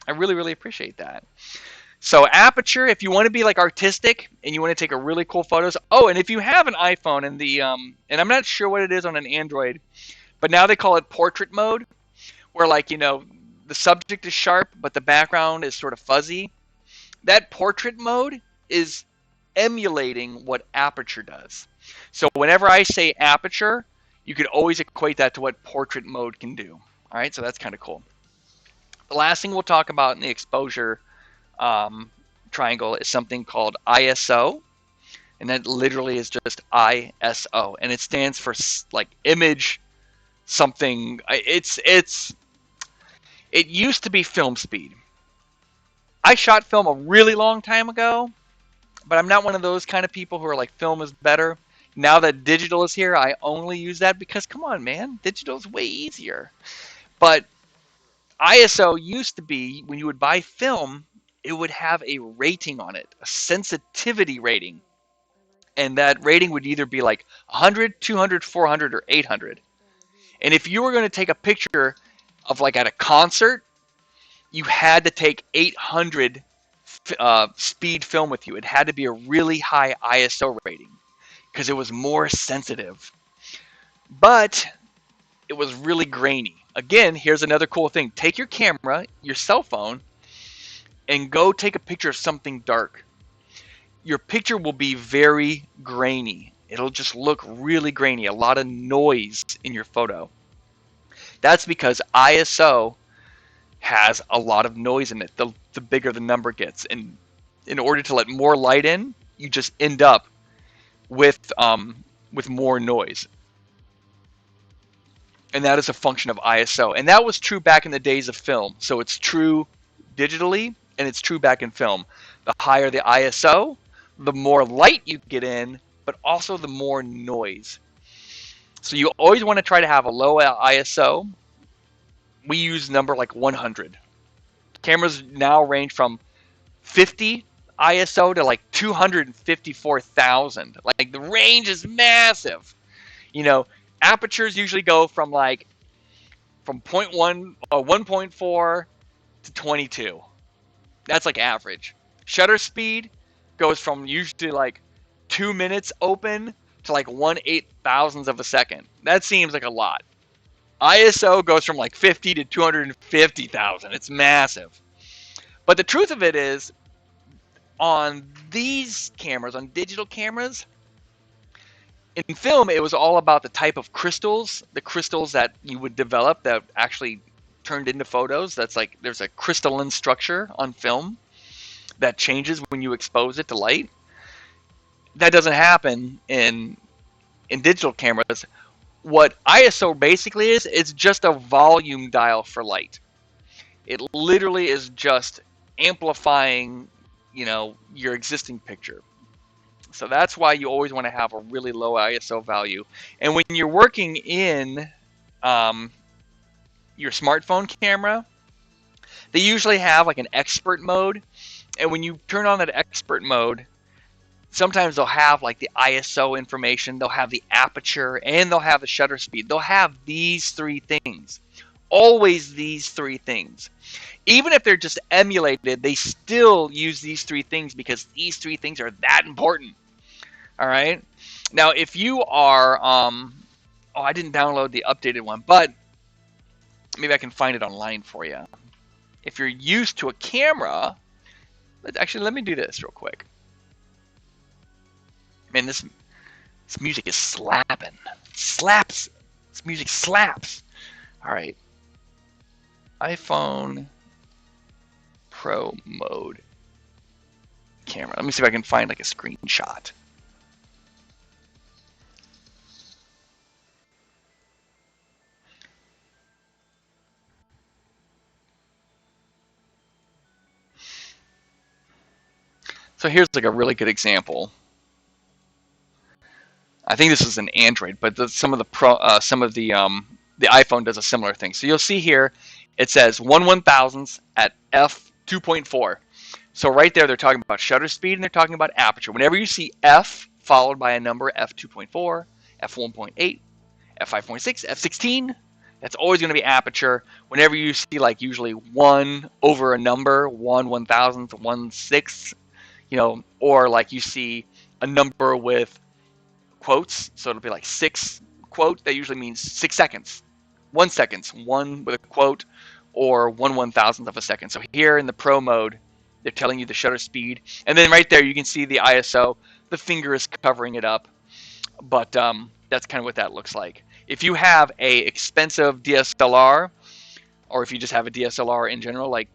I really, really appreciate that. So Aperture, if you want to be like artistic and you want to take a really cool photos. Oh, and if you have an iPhone and and I'm not sure what it is on an Android, but now they call it portrait mode, where like, the subject is sharp, but the background is sort of fuzzy. That portrait mode is emulating what Aperture does. So whenever I say Aperture, you could always equate that to what portrait mode can do. All right, so that's kind of cool. The last thing we'll talk about in the exposure triangle is something called ISO, and that literally is just ISO, and it stands for like image something. It used to be film speed. I shot film a really long time ago, but I'm not one of those kind of people who are like film is better. Now that digital is here, I only use that because come on, man, digital is way easier. But ISO used to be when you would buy film, it would have a rating on it, a sensitivity rating. And that rating would either be like 100, 200, 400, or 800. And if you were going to take a picture of like at a concert, you had to take 800 speed film with you. It had to be a really high ISO rating because it was more sensitive. But it was really grainy. Again, here's another cool thing. Take your camera, your cell phone, and go take a picture of something dark. Your picture will be very grainy. It'll just look really grainy, a lot of noise in your photo. That's because ISO has a lot of noise in it, the bigger the number gets. And in order to let more light in, you just end up with more noise. And that is a function of ISO. And that was true back in the days of film. So it's true digitally, and it's true back in film. The higher the ISO, the more light you get in, but also the more noise. So you always want to try to have a low ISO. We use number like 100. Cameras now range from 50 ISO to like 254,000. Like the range is massive. You know, apertures usually go from like from 0.1 or 1.4 to 22. That's like average. Shutter speed goes from usually like 2 minutes open to like 1/8,000th of a second. That seems like a lot. ISO goes from like 50 to 250,000. It's massive. But the truth of it is, on these cameras, on digital cameras, in film, it was all about the type of crystals, the crystals that you would develop that actually turned into photos. That's like there's a crystalline structure on film that changes when you expose it to light. That doesn't happen in digital cameras. What ISO basically is, it's just a volume dial for light. It literally is just amplifying, your existing picture. So that's why you always want to have a really low ISO value. And when you're working in your smartphone camera, they usually have like an expert mode. And when you turn on that expert mode, sometimes they'll have like the ISO information, they'll have the aperture, and they'll have the shutter speed. They'll have these three things. Always these three things. Even if they're just emulated, they still use these three things because these three things are that important. All right. Now, if you are, I didn't download the updated one, but maybe I can find it online for you. If you're used to a camera, let me do this real quick. Man, this music is slapping. Slaps. This music slaps. All right. iPhone Pro mode camera. Let me see if I can find like a screenshot. So here's like a really good example. I think this is an Android, but some of the iPhone does a similar thing. So you'll see here, it says 1/1000th at f2.4. So right there, they're talking about shutter speed and they're talking about aperture. Whenever you see f followed by a number f2.4, f1.8, f5.6, f16, that's always going to be aperture. Whenever you see like usually 1 over a number, 1/1000th, 1/6, or like you see a number with quotes, so it'll be like 6 quote, that usually means 6 seconds. 1 second, 1 with a quote, or 1/1000th of a second. So here in the Pro mode, they're telling you the shutter speed, and then right there you can see the ISO. The finger is covering it up, but that's kind of what that looks like. If you have a expensive DSLR, or if you just have a DSLR in general, like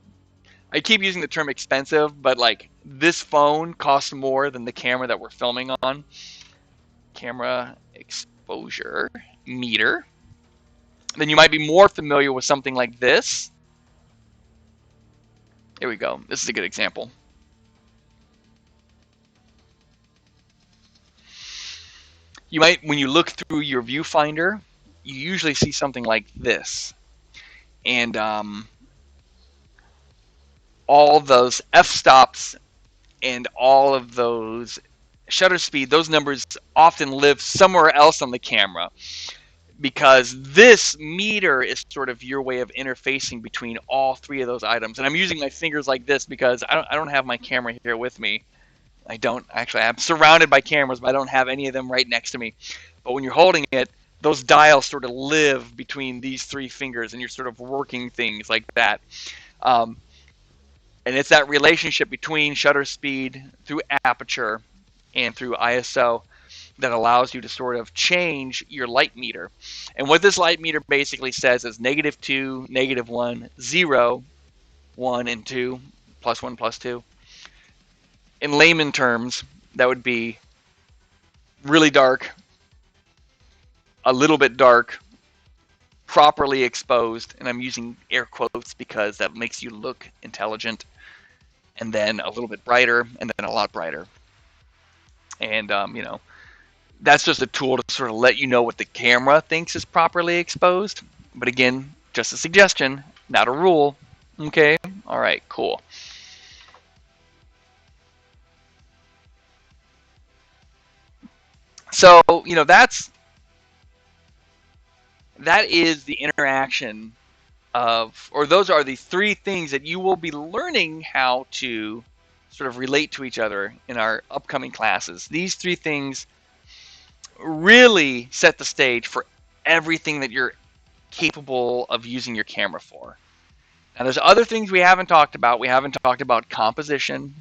I keep using the term expensive, but like this phone costs more than the camera that we're filming on. Camera exposure meter. Then you might be more familiar with something like this. Here we go. This is a good example. You might, when you look through your viewfinder, you usually see something like this. And all those f-stops and all of those shutter speed, those numbers often live somewhere else on the camera, because this meter is sort of your way of interfacing between all three of those items. And I'm using my fingers like this because I don't have my camera here with me. I don't actually. I'm surrounded by cameras, but I don't have any of them right next to me. But when you're holding it, those dials sort of live between these three fingers, and you're sort of working things like that. And it's that relationship between shutter speed through aperture and through ISO that allows you to sort of change your light meter. And what this light meter basically says is -2, -1, 0, 1, and 2, +1, +2. In layman terms, that would be really dark, a little bit dark, properly exposed, and I'm using air quotes because that makes you look intelligent, and then a little bit brighter, and then a lot brighter. And, that's just a tool to sort of let you know what the camera thinks is properly exposed. But again, just a suggestion, not a rule. Okay? All right, cool. So, that is the interaction of, or those are the three things that you will be learning how to sort of relate to each other in our upcoming classes. These three things really set the stage for everything that you're capable of using your camera for. Now, there's other things we haven't talked about. We haven't talked about composition.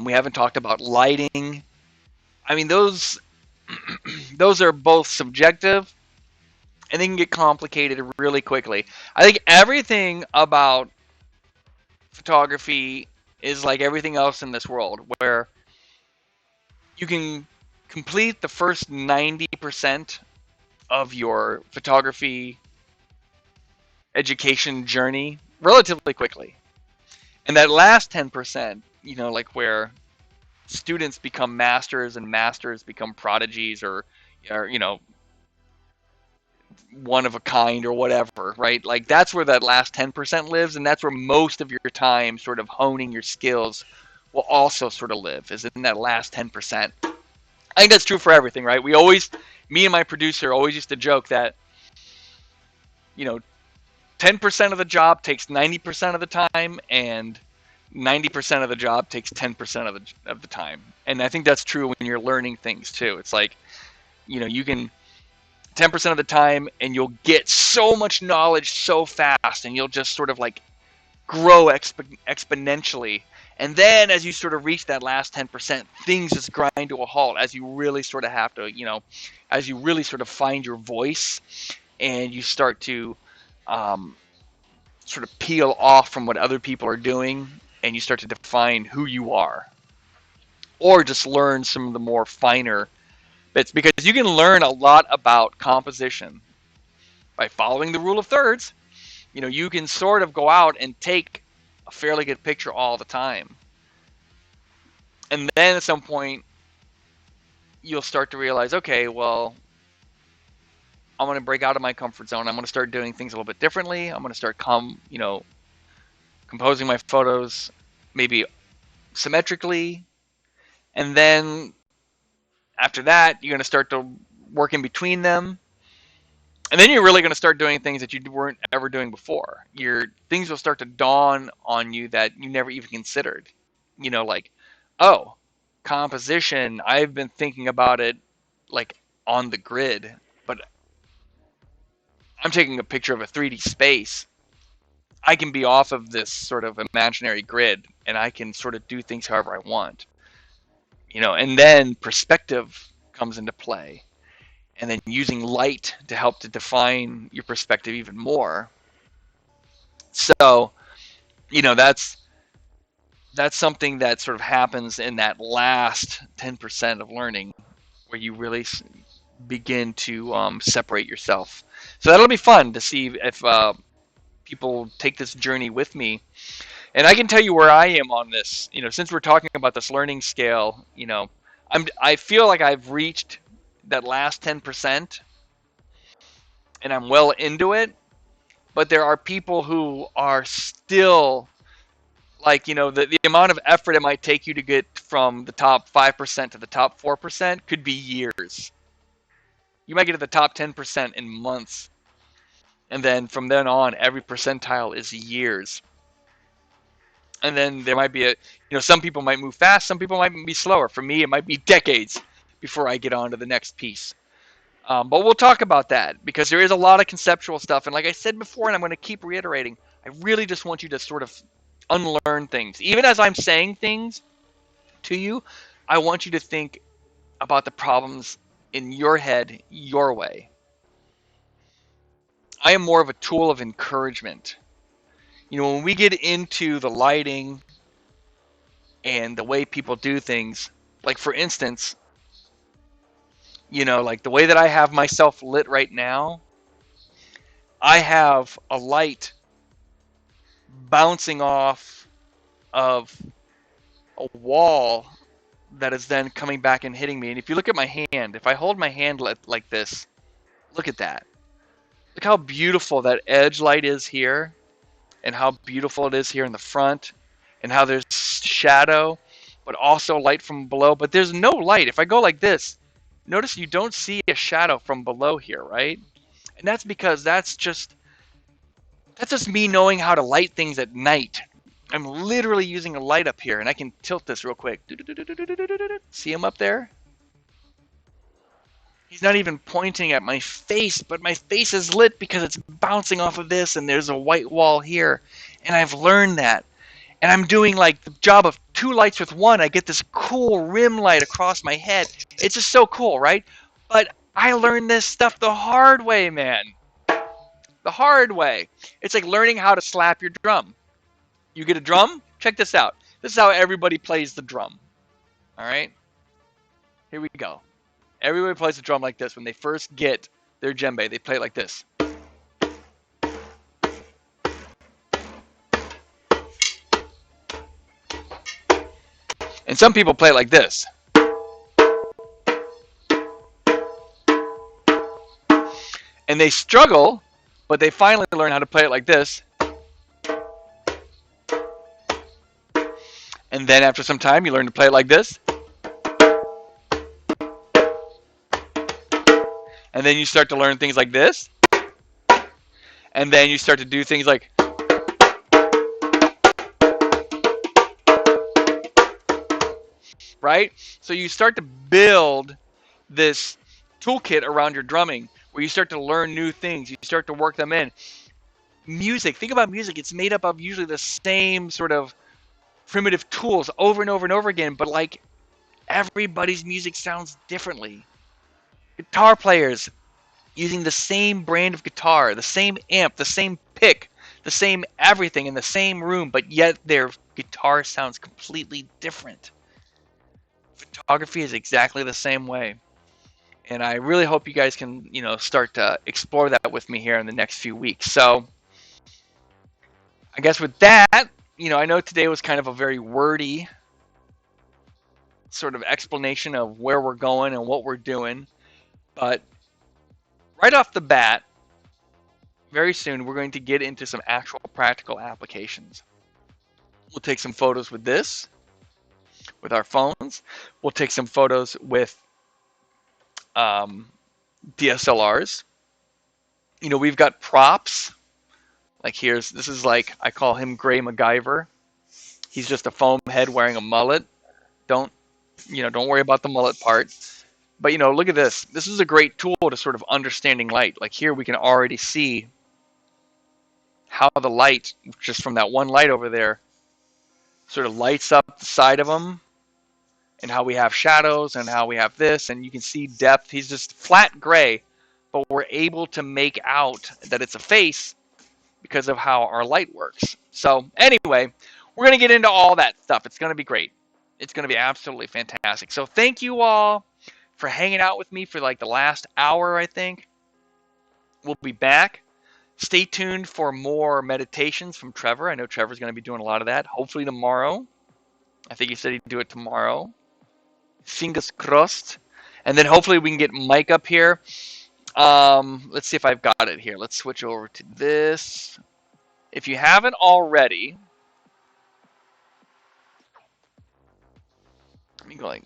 We haven't talked about lighting. I mean, those are both subjective, and they can get complicated really quickly. I think everything about photography is like everything else in this world, where you can complete the first 90% of your photography education journey relatively quickly. And that last 10%, like where students become masters and masters become prodigies, or one of a kind or whatever, right? Like that's where that last 10% lives, and that's where most of your time sort of honing your skills will also sort of live, is in that last 10%. I think that's true for everything, right? Me and my producer always used to joke that, you know, 10% of the job takes 90% of the time, and 90% of the job takes 10% of the time. And I think that's true when you're learning things too. It's like, you can 10% of the time and you'll get so much knowledge so fast, and you'll just sort of like grow exponentially. And then as you sort of reach that last 10%, things just grind to a halt as you really sort of have to, as you really sort of find your voice, and you start to sort of peel off from what other people are doing, and you start to define who you are, or just learn some of the more finer bits, because you can learn a lot about composition by following the rule of thirds. You can sort of go out and take a fairly good picture all the time, and then at some point you'll start to realize, okay, well, I'm going to break out of my comfort zone. I'm going to start doing things a little bit differently. I'm going to start composing my photos maybe symmetrically, and then after that you're going to start to work in between them, and then you're really going to start doing things that you weren't ever doing before. Your things will start to dawn on you that you never even considered. Like, oh, composition, I've been thinking about it like on the grid, but I'm taking a picture of a 3D space. I can be off of this sort of imaginary grid, and I can sort of do things however I want. And then perspective comes into play, and then using light to help to define your perspective even more. So, that's something that sort of happens in that last 10% of learning, where you really begin to separate yourself. So that'll be fun to see if people take this journey with me. And I can tell you where I am on this. Since we're talking about this learning scale, I feel like I've reached that last 10%, and I'm well into it. But there are people who are still like, the amount of effort it might take you to get from the top 5% to the top 4% could be years. You might get to the top 10% in months. And then from then on, every percentile is years. And then there might be some people might move fast, some people might be slower. For me, it might be decades before I get on to the next piece. But we'll talk about that, because there is a lot of conceptual stuff. And like I said before, and I'm going to keep reiterating, I really just want you to sort of unlearn things. Even as I'm saying things to you, I want you to think about the problems in your head your way. I am more of a tool of encouragement. When we get into the lighting and the way people do things, like for instance, like the way that I have myself lit right now, I have a light bouncing off of a wall that is then coming back and hitting me. And if you look at my hand, if I hold my hand like this, look at that. Look how beautiful that edge light is here, and how beautiful it is here in the front, and how there's shadow, but also light from below. But there's no light. If I go like this, notice you don't see a shadow from below here, right? And that's because that's just me knowing how to light things at night. I'm literally using a light up here, and I can tilt this real quick. See him up there? He's not even pointing at my face, but my face is lit because it's bouncing off of this, and there's a white wall here. And I've learned that. And I'm doing like the job of 2 lights with 1. I get this cool rim light across my head. It's just so cool, right? But I learned this stuff the hard way, man. The hard way. It's like learning how to slap your drum. You get a drum? Check this out. This is how everybody plays the drum. All right? Here we go. Everybody plays the drum like this. When they first get their djembe, they play it like this. And some people play it like this. And they struggle, but they finally learn how to play it like this. And then after some time, you learn to play it like this. And then you start to learn things like this. And then you start to do things like... Right? So you start to build this toolkit around your drumming where you start to learn new things. You start to work them in. Music. Think about music. It's made up of usually the same sort of primitive tools over and over and over again, but like everybody's music sounds differently. Guitar players using the same brand of guitar, the same amp, the same pick, the same everything in the same room, but yet their guitar sounds completely different. Photography is exactly the same way. And I really hope you guys can, start to explore that with me here in the next few weeks. So I guess with that, I know today was kind of a very wordy sort of explanation of where we're going and what we're doing. But right off the bat, very soon, we're going to get into some actual practical applications. We'll take some photos with this, with our phones. We'll take some photos with DSLRs. We've got props. Like this is like, I call him Gray MacGyver. He's just a foam head wearing a mullet. Don't worry about the mullet part. But, look at this. This is a great tool to sort of understanding light. Like here we can already see how the light, just from that one light over there, sort of lights up the side of him, and how we have shadows and how we have this, and you can see depth. He's just flat gray, but we're able to make out that it's a face because of how our light works. So anyway, we're going to get into all that stuff. It's going to be great. It's going to be absolutely fantastic. So thank you all for hanging out with me for like the last hour, I think. We'll be back. Stay tuned for more meditations from Trevor. I know Trevor's going to be doing a lot of that. Hopefully tomorrow. I think he said he'd do it tomorrow. Fingers crossed. And then hopefully we can get Mike up here. Let's see if I've got it here. Let's switch over to this. If you haven't already, let me go like,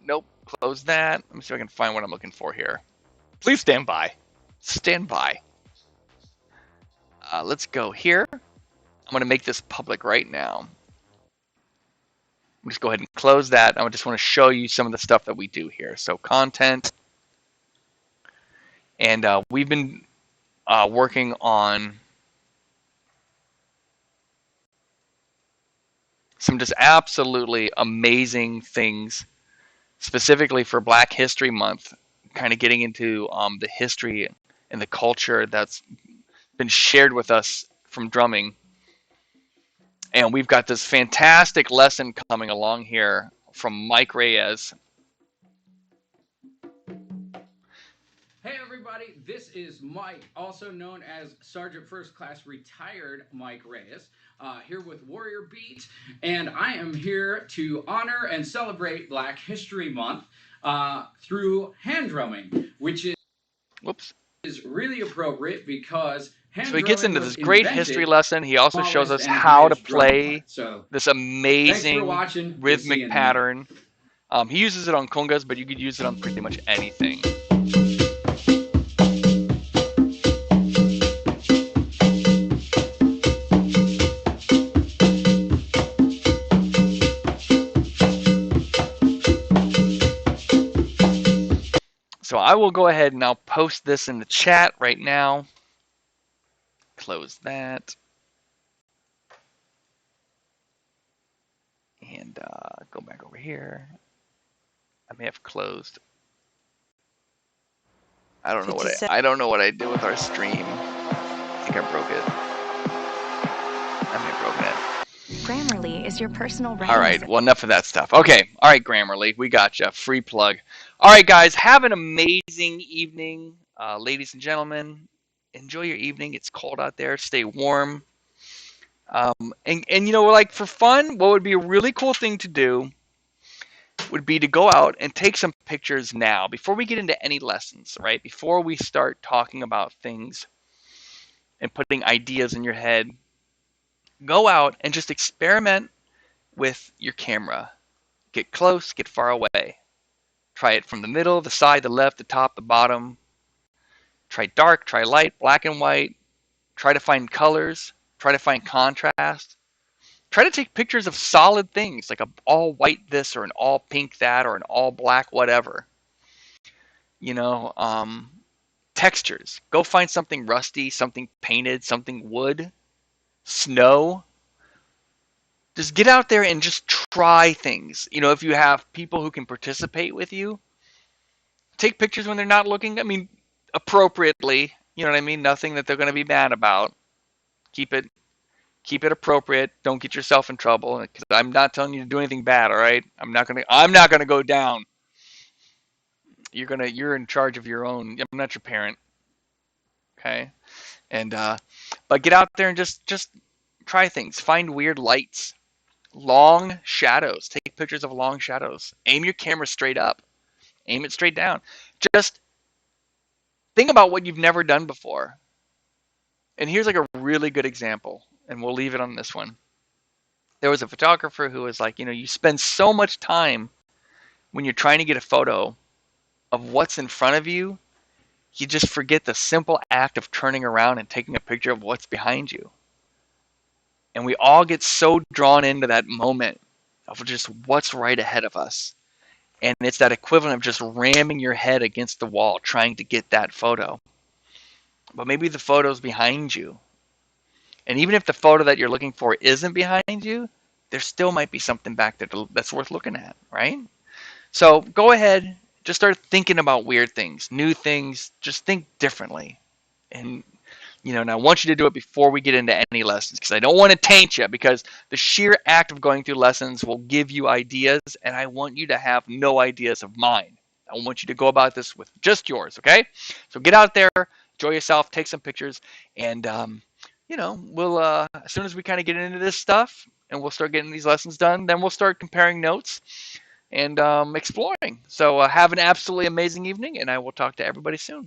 nope, close that. Let me see if I can find what I'm looking for here. Please stand by. Stand by. Let's go here. I'm going to make this public right now. Just go ahead and close that. I just want to show you some of the stuff that we do here. So content. And we've been working on some just absolutely amazing things, specifically for Black History Month, kind of getting into the history and the culture that's been shared with us from drumming. And we've got this fantastic lesson coming along here from Mike Reyes. Hey everybody, this is Mike, also known as Sergeant First Class Retired Mike Reyes, here with Warrior Beat, and I am here to honor and celebrate Black History Month through hand drumming, which is really appropriate because hand so he gets into drumming this great history lesson. He also shows us how to play this amazing rhythmic pattern. He uses it on congas, but you could use it on pretty much anything. So I will go ahead and I'll post this in the chat right now. Close that. And go back over here. I may have closed. I don't know what I did with our stream. I think I broke it. I may have broken it. Grammarly is your personal writing. All right, well, enough of that stuff. Okay, all right, Grammarly, we got you. Free plug. All right, guys, have an amazing evening, ladies and gentlemen. Enjoy your evening. It's cold out there. Stay warm. And you know, like for fun, what would be a really cool thing to do would be to go out and take some pictures now before we get into any lessons, right? Before we start talking about things and putting ideas in your head, go out and just experiment with your camera. Get close, get far away. Try it from the middle, the side, the left, the top, the bottom. Try dark, try light, black and white. Try to find colors. Try to find contrast. Try to take pictures of solid things, like an all white this or an all pink that or an all black whatever. You know, textures. Go find something rusty, something painted, something wood, snow. Just get out there and just try things. You know, if you have people who can participate with you, take pictures when they're not looking. I mean, appropriately. You know what I mean? Nothing that they're going to be mad about. Keep it appropriate. Don't get yourself in trouble. Because I'm not telling you to do anything bad. All right? I'm not gonna go down. You're in charge of your own. I'm not your parent. Okay? And but get out there and just try things. Find weird lights, long shadows. Take pictures of long shadows. Aim your camera straight up. Aim it straight down. Just think about what you've never done before. And here's like a really good example, and we'll leave it on this one. There was a photographer who was like, you know, you spend so much time when you're trying to get a photo of what's in front of you, you just forget the simple act of turning around and taking a picture of what's behind you. And we all get so drawn into that moment of just what's right ahead of us. And it's that equivalent of just ramming your head against the wall trying to get that photo. But maybe the photo's behind you. And even if the photo that you're looking for isn't behind you, there still might be something back there that's worth looking at, right? So go ahead, just start thinking about weird things, new things, just think differently. And you know, and I want you to do it before we get into any lessons, because I don't want to taint you, because the sheer act of going through lessons will give you ideas, and I want you to have no ideas of mine. I want you to go about this with just yours, okay? So get out there, enjoy yourself, take some pictures, and you know, we'll as soon as we kind of get into this stuff and we'll start getting these lessons done, then we'll start comparing notes and exploring. So have an absolutely amazing evening, and I will talk to everybody soon.